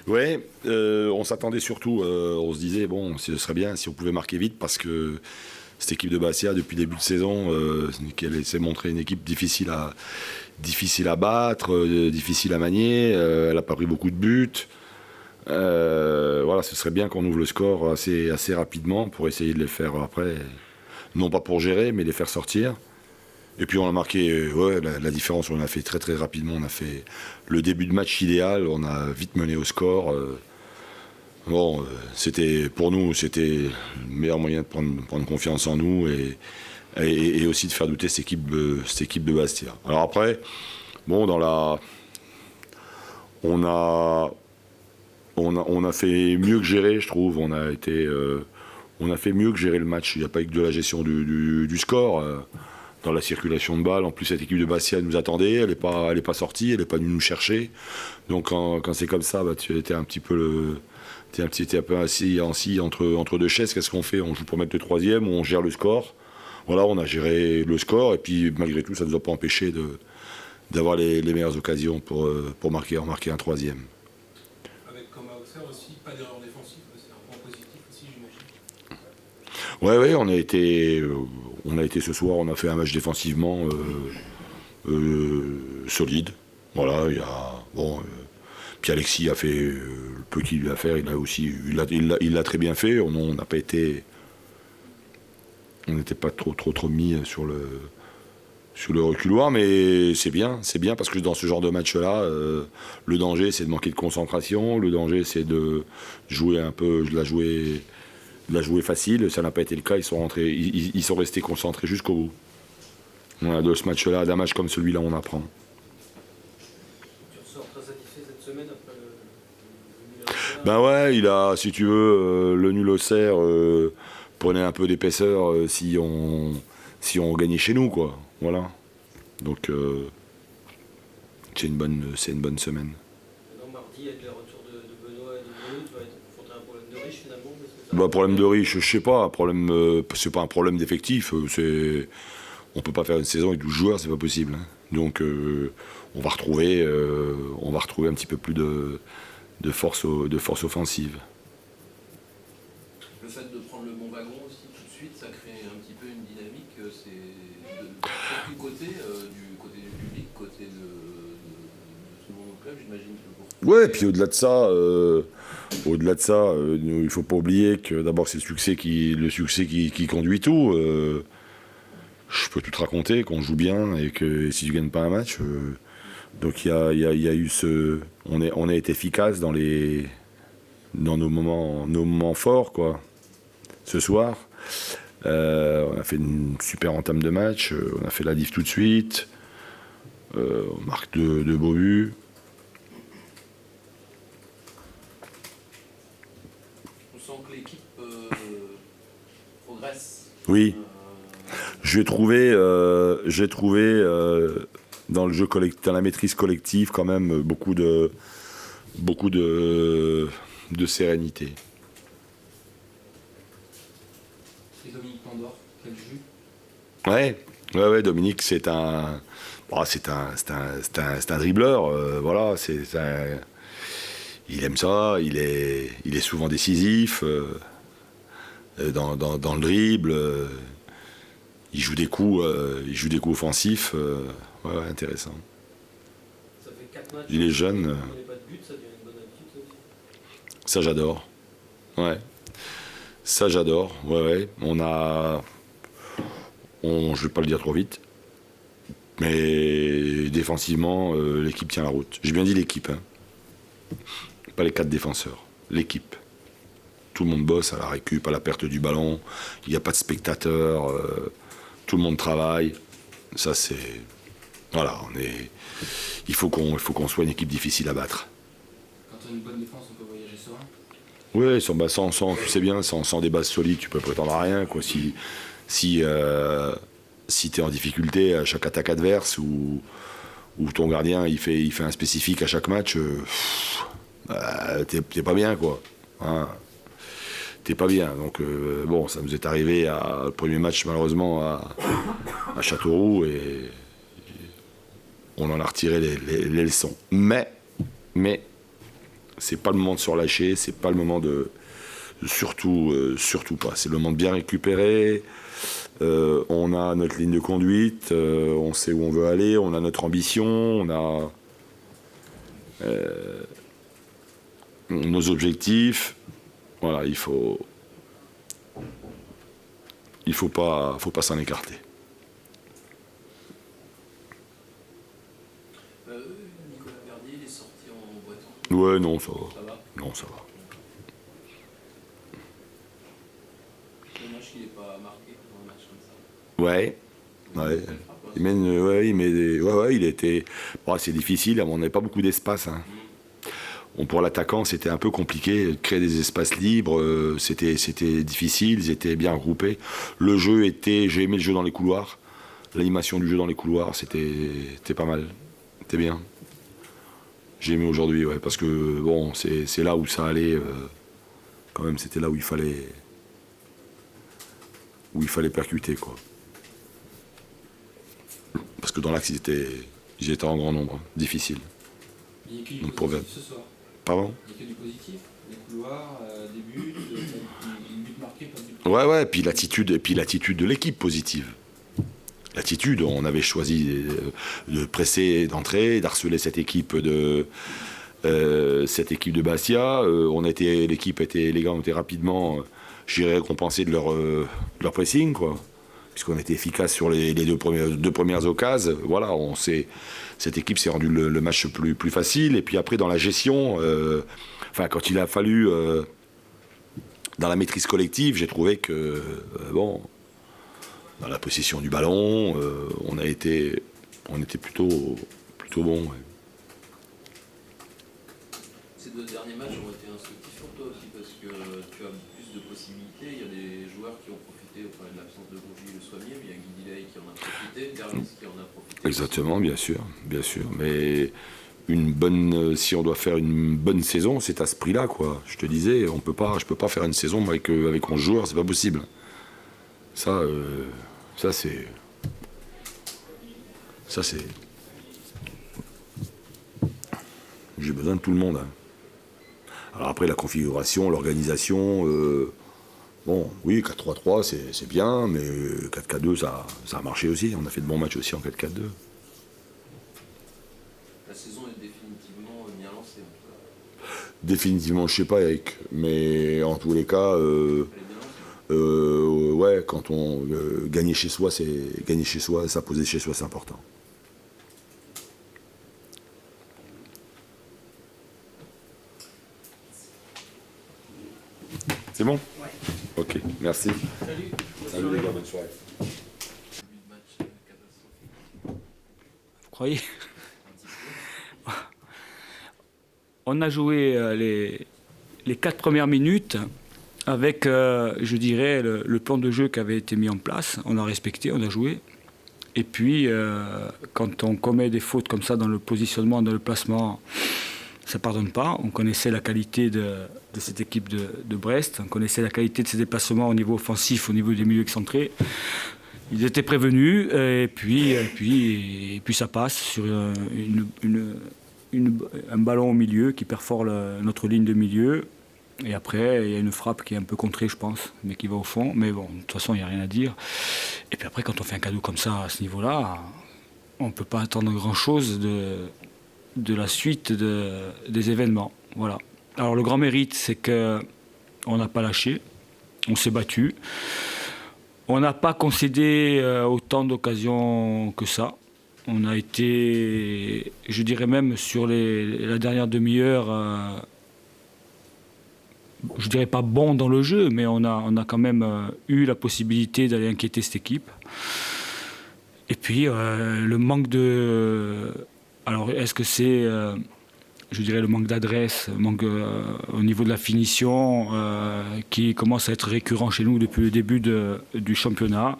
Ouais, on s'attendait surtout, on se disait, bon, ce serait bien si on pouvait marquer vite parce que cette équipe de Bastia, depuis le début de saison, qu'elle s'est montrée une équipe difficile à battre, difficile à manier, elle n'a pas pris beaucoup de buts. Voilà, ce serait bien qu'on ouvre le score assez rapidement pour essayer de les faire après, non pas pour gérer, mais les faire sortir. Et puis on a marqué la différence, on a fait très très rapidement, on a fait le début de match idéal, on a vite mené au score. C'était pour nous, c'était le meilleur moyen de prendre confiance en nous et aussi de faire douter cette équipe de Bastia. Alors après, bon, on a fait mieux que gérer, je trouve. On a fait mieux que gérer le match. Il n'y a pas eu que de la gestion du score. Dans la circulation de balles. En plus, cette équipe de Bastia nous attendait, elle n'est pas sortie, elle n'est pas venue nous chercher. Donc quand c'est comme ça, tu étais un petit peu assis entre deux chaises. Qu'est-ce qu'on fait? On joue pour mettre le troisième ou on gère le score? Voilà, on a géré le score et puis malgré tout, ça ne nous a pas empêché d'avoir les meilleures occasions pour marquer un troisième. Avec comme Auxerre aussi, pas d'erreur défensive, c'est un point positif aussi, j'imagine. Ouais, on a été ce soir, on a fait un match défensivement solide. Voilà, puis Alexis a fait le peu qu'il lui a fait, il l'a très bien fait. On n'a pas été, on n'était pas trop mis sur le reculoir, mais c'est bien parce que dans ce genre de match-là, le danger c'est de manquer de concentration, le danger c'est de jouer un peu, de la jouer facile. Ça n'a pas été le cas, ils sont restés concentrés jusqu'au bout. Voilà, de ce match-là, d'un match comme celui-là, on apprend. Tu ressors très satisfait cette semaine après le nul à Auxerre. Ben ouais, si tu veux, le nul Auxerre prenait un peu d'épaisseur si on gagnait chez nous, quoi. Voilà. Donc c'est une bonne semaine. Maintenant, mardi, avec les retours de Benoît et de Bruno, tu vas être confronté à un problème de riche finalement parce que ça... Problème de riche, je sais pas. C'est pas un problème d'effectif. On peut pas faire une saison avec 12 joueurs, c'est pas possible. Hein. Donc on va retrouver un petit peu plus de force offensive. Le fait de prendre le bon wagon aussi tout de suite, ça crée un petit peu une dynamique. C'est de tous côtés, du côté du public, côté de tout le monde au club, j'imagine que pour... Ouais, et puis au-delà de ça, il faut pas oublier que d'abord c'est le succès qui conduit tout. Je peux tout te raconter, qu'on joue bien et que si tu gagnes pas un match, donc il y a eu on a été efficace dans nos moments forts, quoi. Ce soir, on a fait une super entame de match, on a fait la diff tout de suite, on marque de beaux buts. On sent que l'équipe progresse. Oui. J'ai trouvé dans le jeu collectif, dans la maîtrise collective, quand même beaucoup de sérénité. Et Dominique Pandore, quel jus. Ouais, Dominique, c'est un dribbleur. Voilà, il aime ça. Il est souvent décisif dans le dribble. Il joue des coups offensifs. Ouais, intéressant. Ça fait 4 matchs. Il est jeune. Il n'y a pas de but, ça devient une bonne habitude ça aussi. Ça, j'adore. Ouais. Ça, j'adore. Ouais. Je vais pas le dire trop vite. Mais défensivement, l'équipe tient la route. J'ai bien dit l'équipe. Hein. Pas les 4 défenseurs. L'équipe. Tout le monde bosse à la récup, à la perte du ballon. Il n'y a pas de spectateurs. Tout le monde travaille. Ça, c'est... Voilà, il faut qu'on soit une équipe difficile à battre. Quand on a une bonne défense, on peut voyager serein. Oui, tu sais bien, sans des bases solides, tu peux prétendre à rien, quoi. Si tu es en difficulté à chaque attaque adverse ou ton gardien il fait un spécifique à chaque match, t'es pas bien, quoi. Hein, t'es pas bien. Donc bon, ça nous est arrivé le premier match malheureusement à Châteauroux et on en a retiré les leçons. Mais C'est pas le moment de se relâcher, c'est pas le moment de surtout pas. C'est le moment de bien récupérer. On a notre ligne de conduite, on sait où on veut aller, on a notre ambition, on a nos objectifs. Voilà, il faut pas s'en écarter. Nicolas Verdier, il est sorti en boitant. Ouais, non, ça va. Ça va? Non, ça va. Dommage qu'il n'ait pas marqué dans un match comme ça. Ouais. Il mène, il était. Bon, c'est difficile, on n'avait pas beaucoup d'espace. Hein. Pour l'attaquant, c'était un peu compliqué. Créer des espaces libres, c'était difficile, ils étaient bien regroupés. Le jeu était. J'ai aimé le jeu dans les couloirs. L'animation du jeu dans les couloirs, c'était pas mal. C'était bien. J'ai aimé aujourd'hui, ouais, parce que bon, c'est là où ça allait. Quand même, c'était là où il fallait percuter, quoi. Parce que dans l'axe, ils étaient en grand nombre, difficile. Il n'y a que du Donc, positif ce soir. Pardon ? Il n'y a que du positif. Des couloirs, des buts, des buts marqués, pas de buts. Ouais, puis l'attitude de l'équipe positive. L'attitude, on avait choisi de presser, d'entrer, d'harceler cette équipe de Bastia. L'équipe était élégante, était rapidement, j'irais récompensé de leur pressing, quoi. Puisqu'on était efficace sur les deux premières occasions. Voilà, cette équipe s'est rendue le match plus facile. Et puis après, dans la gestion, quand il a fallu, dans la maîtrise collective, j'ai trouvé que, dans la possession du ballon, on était plutôt bon. Ouais. Ces deux derniers matchs ont été instructifs pour toi aussi parce que tu as plus de possibilités. Il y a des joueurs qui ont profité, au de l'absence de Bourgie et de Soignier, mais il y a Guy Delay qui en a profité, Derlis qui en a profité. Exactement, bien sûr. Mais si on doit faire une bonne saison, c'est à ce prix-là, quoi. Je te disais, je peux pas faire une saison avec 11 joueurs, c'est pas possible. Ça c'est. J'ai besoin de tout le monde. Hein. Alors après, la configuration, l'organisation, oui, 4-3-3, c'est bien, mais 4-4-2, ça a marché aussi. On a fait de bons matchs aussi en 4-4-2. La saison est définitivement bien lancée. En tout cas. Définitivement, je sais pas, Eric, mais en tous les cas, quand on gagner chez soi, s'imposer chez soi, c'est important. C'est bon ? Ouais. Ok, merci. Salut. Salut les gars, bonne soirée. Début de match catastrophique. Vous croyez ? On a joué les 4 premières minutes avec, je dirais, le plan de jeu qui avait été mis en place. On a respecté, on a joué. Et puis, quand on commet des fautes comme ça dans le positionnement, dans le placement, ça ne pardonne pas. On connaissait la qualité de cette équipe de Brest. On connaissait la qualité de ses déplacements au niveau offensif, au niveau des milieux excentrés. Ils étaient prévenus. Et puis ça passe sur un ballon au milieu qui perfore notre ligne de milieu. Et après, il y a une frappe qui est un peu contrée, je pense, mais qui va au fond. Mais bon, de toute façon, il n'y a rien à dire. Et puis après, quand on fait un cadeau comme ça, à ce niveau-là, on ne peut pas attendre grand-chose de la suite des événements. Voilà. Alors, le grand mérite, c'est qu'on n'a pas lâché. On s'est battu. On n'a pas concédé autant d'occasions que ça. On a été, je dirais même, sur la dernière demi-heure... je dirais pas bon dans le jeu, mais on a quand même eu la possibilité d'aller inquiéter cette équipe. Et puis le manque de... Alors est-ce que c'est, je dirais, le manque d'adresse, au niveau de la finition, qui commence à être récurrent chez nous depuis le début du championnat,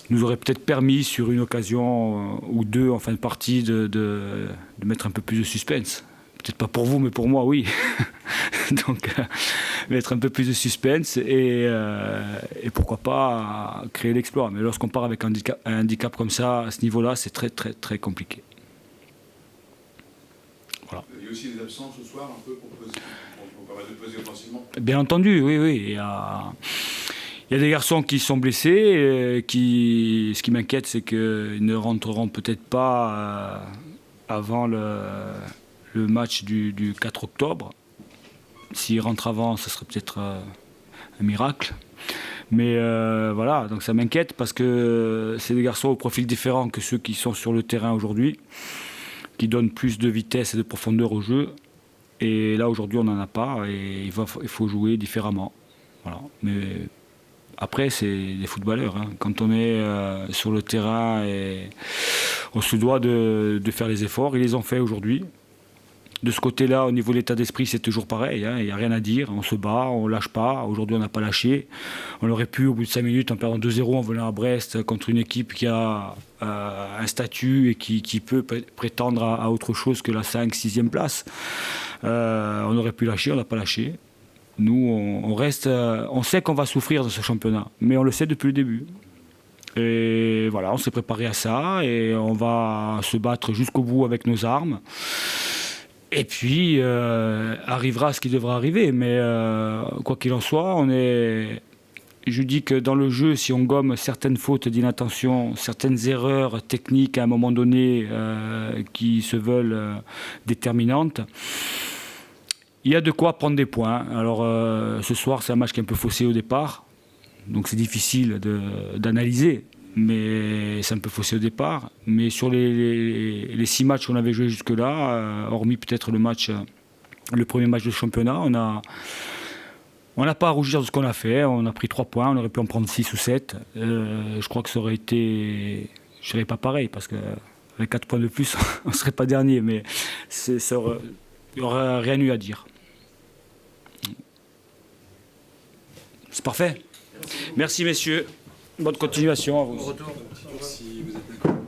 nous aurait peut-être permis sur une occasion ou deux en fin de partie de mettre un peu plus de suspense. Peut-être pas pour vous, mais pour moi, oui. Donc, mettre un peu plus de suspense et pourquoi pas créer l'exploit. Mais lorsqu'on part avec un handicap comme ça, à ce niveau-là, c'est très, très, très compliqué. Voilà. eu aussi des absences ce soir, un peu, pour permettre de peser offensivement? Bien entendu, oui. Il y a des garçons qui sont blessés. Ce qui m'inquiète, c'est qu'ils ne rentreront peut-être pas avant le match du 4 octobre. S'ils rentrent avant, ce serait peut-être un miracle. Mais voilà, donc ça m'inquiète parce que c'est des garçons au profil différent que ceux qui sont sur le terrain aujourd'hui, qui donnent plus de vitesse et de profondeur au jeu. Et là, aujourd'hui, on n'en a pas et il faut jouer différemment. Voilà. Mais après, c'est des footballeurs. Hein. Quand on est sur le terrain, on se doit de faire les efforts. Ils les ont fait aujourd'hui. De ce côté-là, au niveau de l'état d'esprit, c'est toujours pareil. Hein. Il n'y a rien à dire. On se bat, on ne lâche pas. Aujourd'hui, on n'a pas lâché. On aurait pu, au bout de 5 minutes, en perdant 2-0, en venant à Brest, contre une équipe qui a un statut et qui peut prétendre à autre chose que la 5-6e place. On aurait pu lâcher, on n'a pas lâché. Nous, on reste. On sait qu'on va souffrir de ce championnat, mais on le sait depuis le début. Et voilà, on s'est préparé à ça et on va se battre jusqu'au bout avec nos armes. Et puis, arrivera ce qui devra arriver. Mais quoi qu'il en soit, je dis que dans le jeu, si on gomme certaines fautes d'inattention, certaines erreurs techniques à un moment donné qui se veulent déterminantes, il y a de quoi prendre des points. Alors, ce soir, c'est un match qui est un peu faussé au départ. Donc, c'est difficile d'analyser. Mais c'est un peu faussé au départ. Mais sur les 6 matchs qu'on avait joués jusque-là, hormis peut-être le premier match de championnat, on n'a pas à rougir de ce qu'on a fait. On a pris 3 points, on aurait pu en prendre 6 ou 7. Je crois que ça aurait été, je ne dirais pas pareil, parce qu'avec 4 points de plus, on ne serait pas dernier. Mais il n'y aurait rien eu à dire. C'est parfait. Merci messieurs. Bonne continuation à vous. Si vous êtes d'accord.